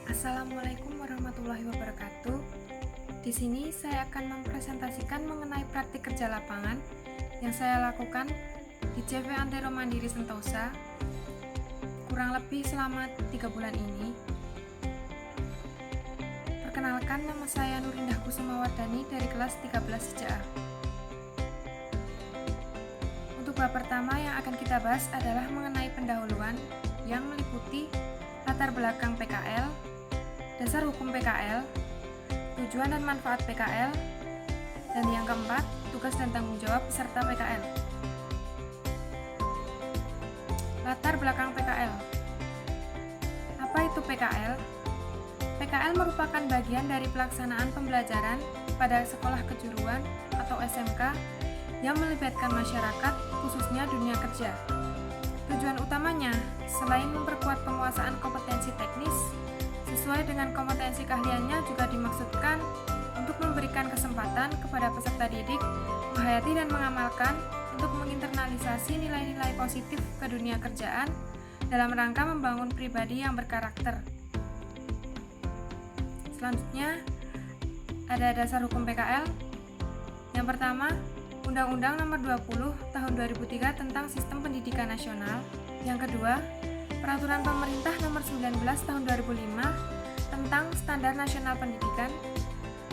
Assalamualaikum warahmatullahi wabarakatuh. Di sini saya akan mempresentasikan mengenai praktik kerja lapangan yang saya lakukan di CV Antero Mandiri Sentosa kurang lebih selama 3 bulan ini. Perkenalkan, nama saya Nurindah Kusumawardani dari kelas 13 CA. Untuk bab pertama yang akan kita bahas adalah mengenai pendahuluan yang meliputi latar belakang PKL, dasar hukum PKL, tujuan dan manfaat PKL, dan yang keempat, tugas dan tanggung jawab peserta PKL. Latar belakang PKL. Apa itu PKL? PKL merupakan bagian dari pelaksanaan pembelajaran pada sekolah kejuruan atau SMK yang melibatkan masyarakat, khususnya dunia kerja. Tujuan utamanya, selain memperkuat penguasaan kompetensi teknis, sesuai dengan kompetensi keahliannya juga dimaksudkan untuk memberikan kesempatan kepada peserta didik menghayati dan mengamalkan untuk menginternalisasi nilai-nilai positif ke dunia kerjaan dalam rangka membangun pribadi yang berkarakter. Selanjutnya, ada dasar hukum PKL. Yang pertama, Undang-Undang Nomor 20 Tahun 2003 tentang Sistem Pendidikan Nasional. Yang kedua, Peraturan Pemerintah Nomor 19 Tahun 2005 tentang Standar Nasional Pendidikan.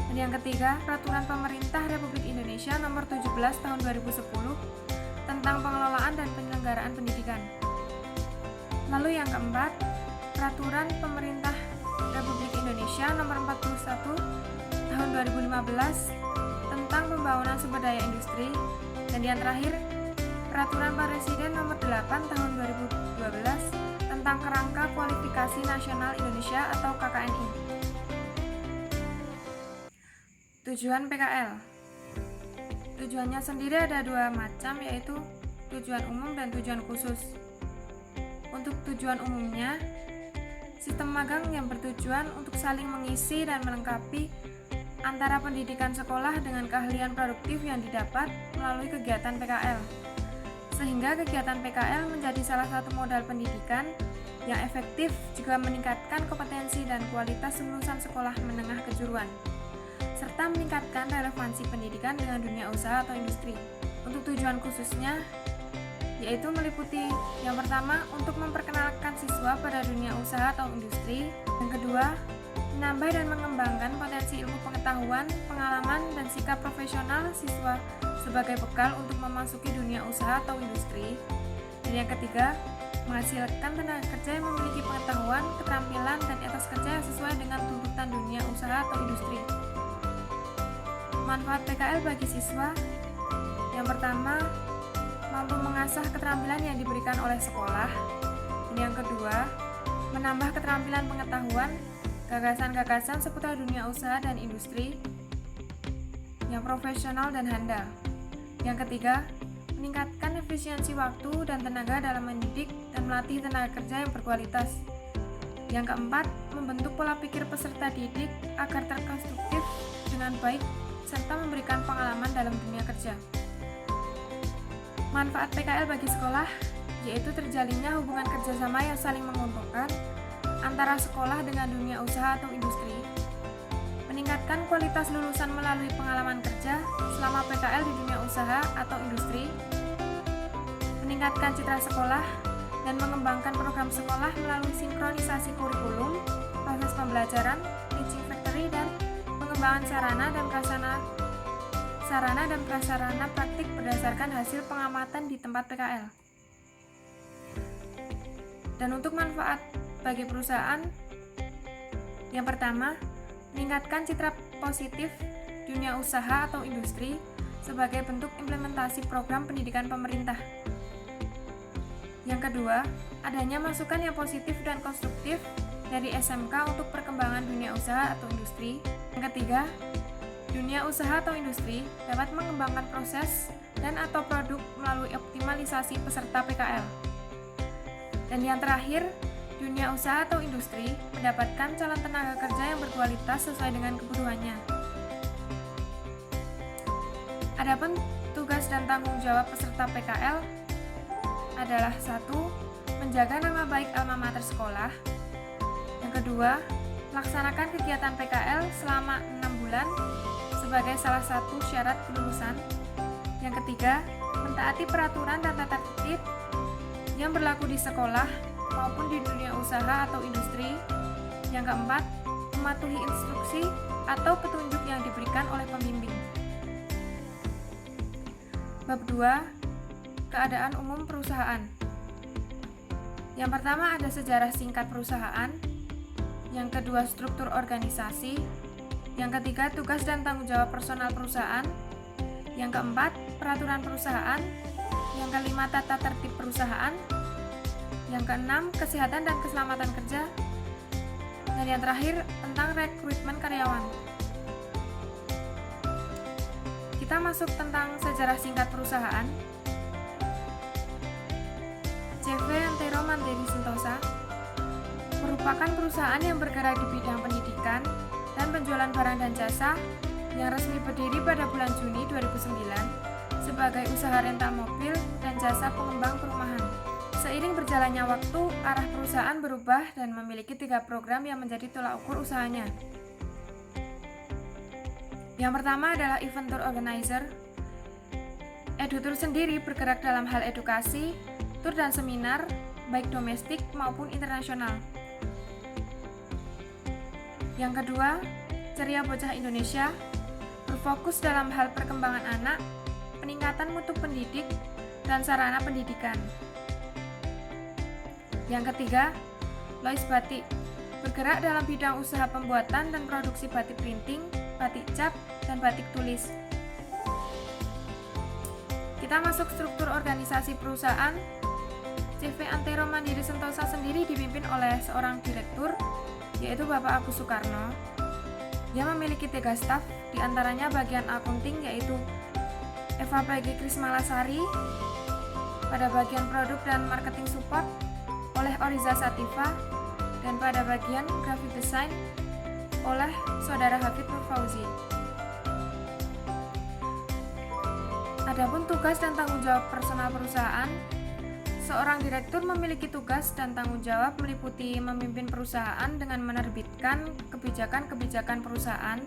Dan yang ketiga, Peraturan Pemerintah Republik Indonesia Nomor 17 Tahun 2010 tentang Pengelolaan dan Penyelenggaraan Pendidikan. Lalu yang keempat, Peraturan Pemerintah Republik Indonesia Nomor 41 Tahun 2015 tentang Pembangunan Sumber Daya Industri. Dan yang terakhir, Peraturan Presiden Nomor 8 Tahun 2012 tentang Kerangka Kualifikasi Nasional Indonesia atau KKNI. Tujuan PKL. Tujuannya sendiri ada dua macam, yaitu tujuan umum dan tujuan khusus. Untuk tujuan umumnya, sistem magang yang bertujuan untuk saling mengisi dan melengkapi antara pendidikan sekolah dengan keahlian produktif yang didapat melalui kegiatan PKL. Sehingga kegiatan PKL menjadi salah satu modal pendidikan yang efektif juga meningkatkan kompetensi dan kualitas lulusan sekolah menengah kejuruan, serta meningkatkan relevansi pendidikan dengan dunia usaha atau industri. Untuk tujuan khususnya, yaitu meliputi yang pertama, untuk memperkenalkan siswa pada dunia usaha atau industri. Yang kedua, menambah dan mengembangkan potensi ilmu pengetahuan, pengalaman, dan sikap profesional siswa sebagai bekal untuk memasuki dunia usaha atau industri. Dan yang ketiga, menghasilkan tenaga kerja yang memiliki pengetahuan, keterampilan, dan etos kerja yang sesuai dengan tuntutan dunia usaha atau industri. Manfaat PKL bagi siswa. Yang pertama, mampu mengasah keterampilan yang diberikan oleh sekolah. Dan yang kedua, menambah keterampilan pengetahuan, gagasan-gagasan seputar dunia usaha dan industri yang profesional dan handal. Yang ketiga, meningkatkan efisiensi waktu dan tenaga dalam mendidik dan melatih tenaga kerja yang berkualitas. Yang keempat, membentuk pola pikir peserta didik agar terkonstruktif dengan baik serta memberikan pengalaman dalam dunia kerja. Manfaat PKL bagi sekolah, yaitu terjalinnya hubungan kerjasama yang saling menguntungkan antara sekolah dengan dunia usaha atau industri, meningkatkan kualitas lulusan melalui pengalaman kerja selama PKL di dunia usaha atau industri, meningkatkan citra sekolah, dan mengembangkan program sekolah melalui sinkronisasi kurikulum, proses pembelajaran, teaching factory, dan pengembangan sarana dan prasarana praktik berdasarkan hasil pengamatan di tempat PKL. Dan untuk manfaat bagi perusahaan, yang pertama, meningkatkan citra positif dunia usaha atau industri sebagai bentuk implementasi program pendidikan pemerintah. Yang kedua, adanya masukan yang positif dan konstruktif dari SMK untuk perkembangan dunia usaha atau industri. Yang ketiga, dunia usaha atau industri dapat mengembangkan proses dan atau produk melalui optimalisasi peserta PKL. Dan yang terakhir, dunia usaha atau industri mendapatkan calon tenaga kerja yang berkualitas sesuai dengan kebutuhannya. Adapun tugas dan tanggung jawab peserta PKL adalah 1. Menjaga nama baik alma mater sekolah. Yang kedua, Laksanakan kegiatan PKL selama 6 bulan sebagai salah satu syarat kelulusan. Yang ketiga, mentaati peraturan dan tata tertib yang berlaku di sekolah maupun di dunia usaha atau industri. Yang keempat, mematuhi instruksi atau petunjuk yang diberikan oleh pembimbing. Bab 2. Keadaan umum perusahaan. Yang pertama ada sejarah singkat perusahaan. Yang kedua, struktur organisasi. Yang ketiga, tugas dan tanggung jawab personal perusahaan. Yang keempat, peraturan perusahaan. Yang kelima, tata tertib perusahaan. Yang keenam, kesehatan dan keselamatan kerja. Dan yang terakhir, tentang rekrutmen karyawan. Kita masuk tentang sejarah singkat perusahaan. CV Antero Mandiri Sentosa merupakan perusahaan yang bergerak di bidang pendidikan dan penjualan barang dan jasa yang resmi berdiri pada bulan Juni 2009 sebagai usaha rental mobil dan jasa pengembang perumahan. Seiring berjalannya waktu, arah perusahaan berubah dan memiliki 3 program yang menjadi tolak ukur usahanya. Yang pertama adalah Event Tour Organizer. EduTour sendiri bergerak dalam hal edukasi, tur dan seminar, baik domestik maupun internasional. Yang kedua, Ceria Bocah Indonesia berfokus dalam hal perkembangan anak, peningkatan mutu pendidik, dan sarana pendidikan. Yang ketiga, Lois Batik bergerak dalam bidang usaha pembuatan dan produksi batik printing, batik cap, dan batik tulis. Kita masuk struktur organisasi perusahaan. CV Antero Mandiri Sentosa sendiri dipimpin oleh seorang direktur, yaitu Bapak Agus Soekarno. Dia memiliki 3 staf, diantaranya bagian akunting yaitu Eva Peggy Krismalasari, pada bagian produk dan marketing support oleh Oriza Sativa, dan pada bagian graphic design oleh Saudara Hafid Nur Fauzi. Adapun tugas dan tanggung jawab personal perusahaan, seorang direktur memiliki tugas dan tanggung jawab meliputi memimpin perusahaan dengan menerbitkan kebijakan-kebijakan perusahaan,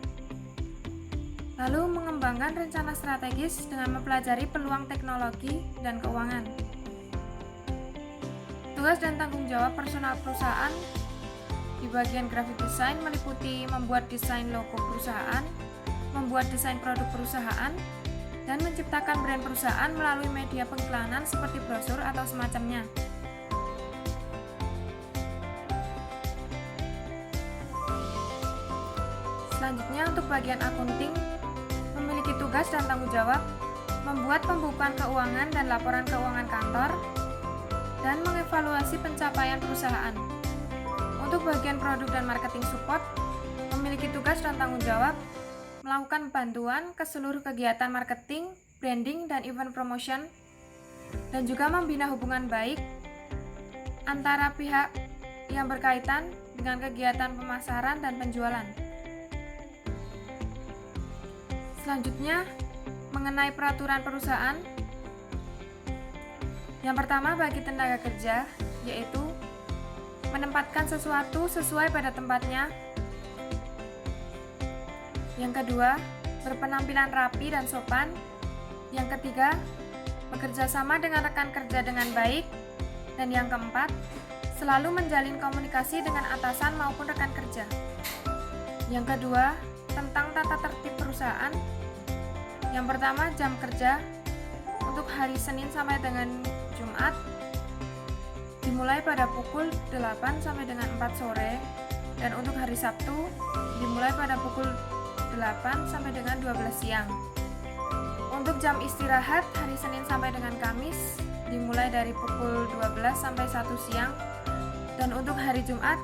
lalu mengembangkan rencana strategis dengan mempelajari peluang teknologi dan keuangan. Tugas dan tanggung jawab personal perusahaan di bagian graphic design meliputi membuat desain logo perusahaan, membuat desain produk perusahaan, dan menciptakan brand perusahaan melalui media pengiklanan seperti brosur atau semacamnya. Selanjutnya untuk bagian akunting memiliki tugas dan tanggung jawab membuat pembukuan keuangan dan laporan keuangan kantor dan mengevaluasi pencapaian perusahaan. Untuk bagian produk dan marketing support memiliki tugas dan tanggung jawab melakukan bantuan ke seluruh kegiatan marketing, branding, dan event promotion, dan juga membina hubungan baik antara pihak yang berkaitan dengan kegiatan pemasaran dan penjualan. Selanjutnya, mengenai peraturan perusahaan. Yang pertama bagi tenaga kerja, yaitu menempatkan sesuatu sesuai pada tempatnya. Yang kedua, berpenampilan rapi dan sopan. Yang ketiga, bekerja sama dengan rekan kerja dengan baik. Dan yang keempat, selalu menjalin komunikasi dengan atasan maupun rekan kerja. Yang kedua, tentang tata tertib perusahaan. Yang pertama, jam kerja untuk hari Senin sampai dengan Jumat dimulai pada pukul 8 sampai dengan 4 sore, dan untuk hari Sabtu dimulai pada pukul 8 sampai dengan 12 siang. Untuk jam istirahat hari Senin sampai dengan Kamis dimulai dari pukul 12 sampai 1 siang, dan untuk hari Jumat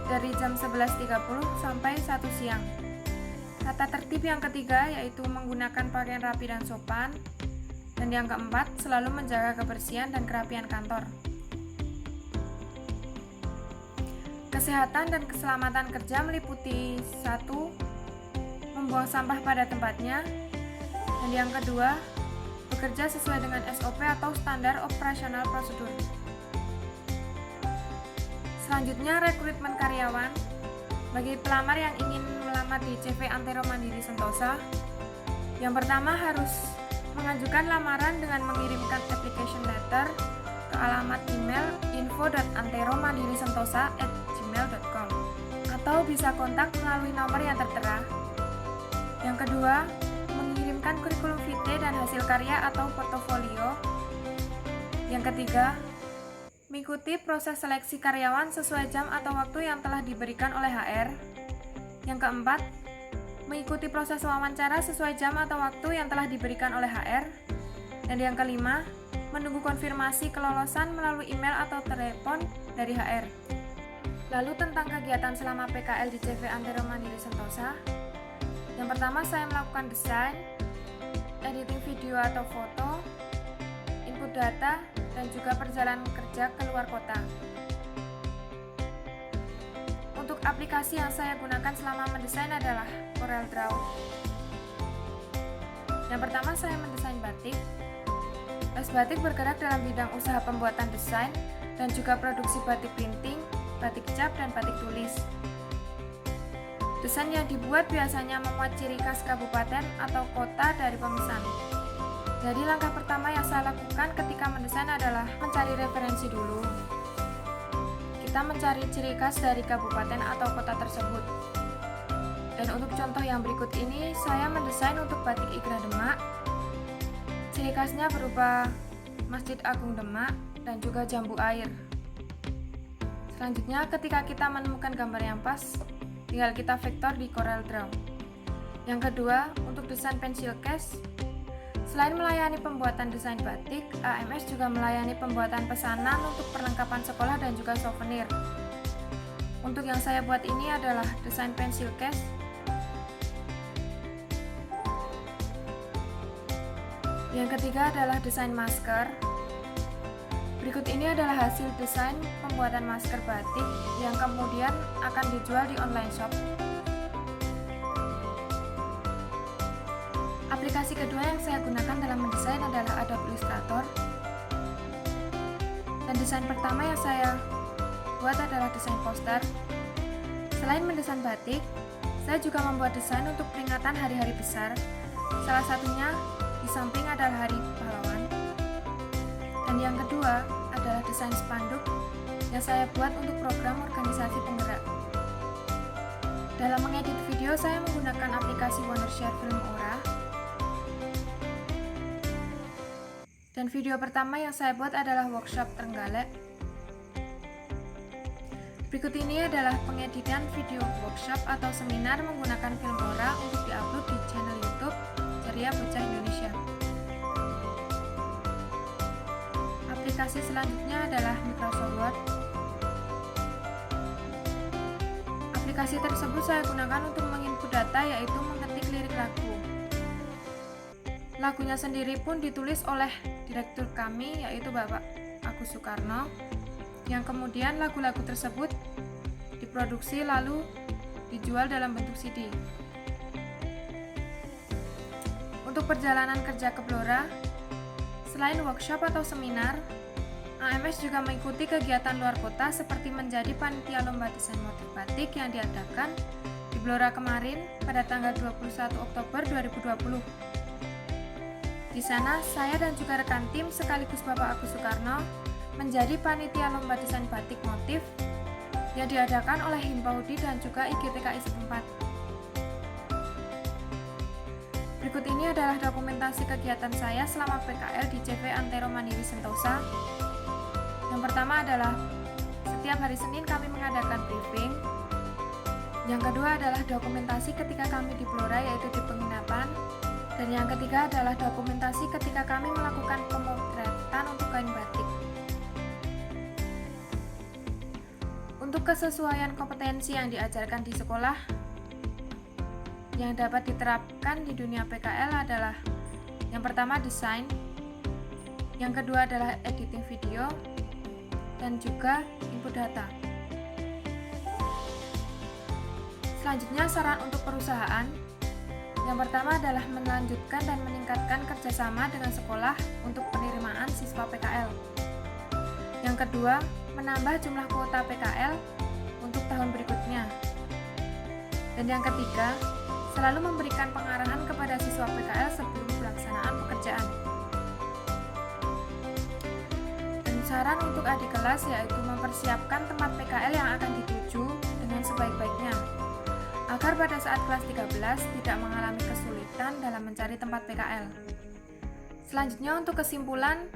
dari jam 11.30 sampai 1 siang. Tata tertib yang ketiga yaitu menggunakan pakaian rapi dan sopan, dan yang keempat selalu menjaga kebersihan dan kerapian kantor. Kesehatan dan keselamatan kerja meliputi 1. Membuang sampah pada tempatnya, dan yang kedua, bekerja sesuai dengan SOP atau standar operasional prosedur. Selanjutnya, rekrutmen karyawan. Bagi pelamar yang ingin melamar di CV Antero Mandiri Sentosa, yang pertama harus mengajukan lamaran dengan mengirimkan application letter ke alamat email info.anteromandirisentosa@gmail.com atau bisa kontak melalui nomor yang tertera. Yang kedua, mengirimkan kurikulum vitae dan hasil karya atau portofolio. Yang ketiga, mengikuti proses seleksi karyawan sesuai jam atau waktu yang telah diberikan oleh HR. Yang keempat, mengikuti proses wawancara sesuai jam atau waktu yang telah diberikan oleh HR. Dan yang kelima, menunggu konfirmasi kelolosan melalui email atau telepon dari HR. Lalu tentang kegiatan selama PKL di CV Antero Mandiri Sentosa. Yang pertama, saya melakukan desain, editing video atau foto, input data, dan juga perjalanan kerja ke luar kota. Untuk aplikasi yang saya gunakan selama mendesain adalah CorelDRAW. Yang pertama, saya mendesain batik. Les Batik bergerak dalam bidang usaha pembuatan desain dan juga produksi batik printing, batik cap, dan batik tulis. Desain yang dibuat biasanya memuat ciri khas kabupaten atau kota dari pemesan. Jadi langkah pertama yang saya lakukan ketika mendesain adalah mencari referensi dulu. Kita mencari ciri khas dari kabupaten atau kota tersebut. Dan untuk contoh yang berikut ini, saya mendesain untuk batik Igra Demak. Ciri khasnya berupa Masjid Agung Demak dan juga jambu air. Selanjutnya, ketika kita menemukan gambar yang pas, tinggal kita vektor di CorelDRAW. Yang kedua, untuk desain pensil case, selain melayani pembuatan desain batik, AMS juga melayani pembuatan pesanan untuk perlengkapan sekolah dan juga souvenir. Untuk yang saya buat ini adalah desain pensil case. Yang ketiga adalah desain masker. Berikut ini adalah hasil desain pembuatan masker batik yang kemudian akan dijual di online shop. Aplikasi kedua yang saya gunakan dalam mendesain adalah Adobe Illustrator. Dan desain pertama yang saya buat adalah desain poster. Selain mendesain batik, saya juga membuat desain untuk peringatan hari-hari besar. Salah satunya di samping adalah Hari Pahlawan. Dan yang kedua adalah desain spanduk yang saya buat untuk program organisasi penggerak. Dalam mengedit video, saya menggunakan aplikasi Wondershare Filmora. Dan video pertama yang saya buat adalah workshop Trenggalek. Berikut ini adalah pengeditan video workshop atau seminar menggunakan Filmora untuk diupload di channel YouTube Ceria Bocah Indonesia. Aplikasi selanjutnya adalah Microsoft Word. Aplikasi tersebut saya gunakan untuk menginput data, yaitu mengetik lirik lagu. Lagunya sendiri pun ditulis oleh direktur kami, yaitu Bapak Agus Soekarno, yang kemudian lagu-lagu tersebut diproduksi lalu dijual dalam bentuk CD. Untuk perjalanan kerja ke Blora, selain workshop atau seminar, AMS juga mengikuti kegiatan luar kota seperti menjadi panitia lomba desain motif batik yang diadakan di Blora kemarin pada tanggal 21 Oktober 2020. Di sana, saya dan juga rekan tim sekaligus Bapak Agus Soekarno menjadi panitia lomba desain batik motif yang diadakan oleh Himpaudi dan juga IGTKI setempat. Berikut ini adalah dokumentasi kegiatan saya selama PKL di CV Antero Mandiri Sentosa. Yang pertama adalah setiap hari Senin kami mengadakan briefing. Yang kedua adalah dokumentasi ketika kami di Blora, yaitu di penginapan. Dan yang ketiga adalah dokumentasi ketika kami melakukan pemotretan untuk kain batik. Untuk kesesuaian kompetensi yang diajarkan di sekolah yang dapat diterapkan di dunia PKL adalah yang pertama desain, yang kedua adalah editing video, dan juga input data. Selanjutnya, saran untuk perusahaan. Yang pertama adalah melanjutkan dan meningkatkan kerjasama dengan sekolah untuk penerimaan siswa PKL. Yang kedua, menambah jumlah kuota PKL untuk tahun berikutnya. Dan yang ketiga, selalu memberikan pengarahan kepada siswa PKL sebelum pelaksanaan pekerjaan. Dan saran untuk adik kelas yaitu mempersiapkan tempat PKL yang akan dituju dengan sebaik-baiknya, agar pada saat kelas 13 tidak mengalami kesulitan dalam mencari tempat PKL. Selanjutnya untuk kesimpulan,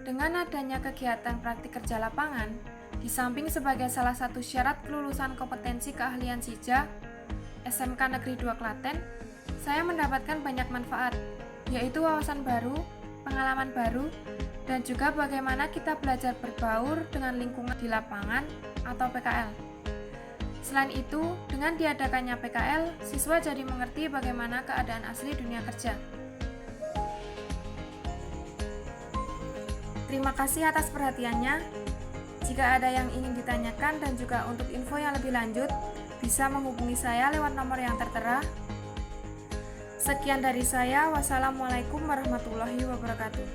dengan adanya kegiatan praktik kerja lapangan, di samping sebagai salah satu syarat kelulusan kompetensi keahlian SIJA SMK Negeri 2 Klaten, saya mendapatkan banyak manfaat, yaitu wawasan baru, pengalaman baru, dan juga bagaimana kita belajar berbaur dengan lingkungan di lapangan atau PKL. Selain itu, dengan diadakannya PKL, siswa jadi mengerti bagaimana keadaan asli dunia kerja. Terima kasih atas perhatiannya. Jika ada yang ingin ditanyakan dan juga untuk info yang lebih lanjut, bisa menghubungi saya lewat nomor yang tertera. Sekian dari saya. Wassalamualaikum warahmatullahi wabarakatuh.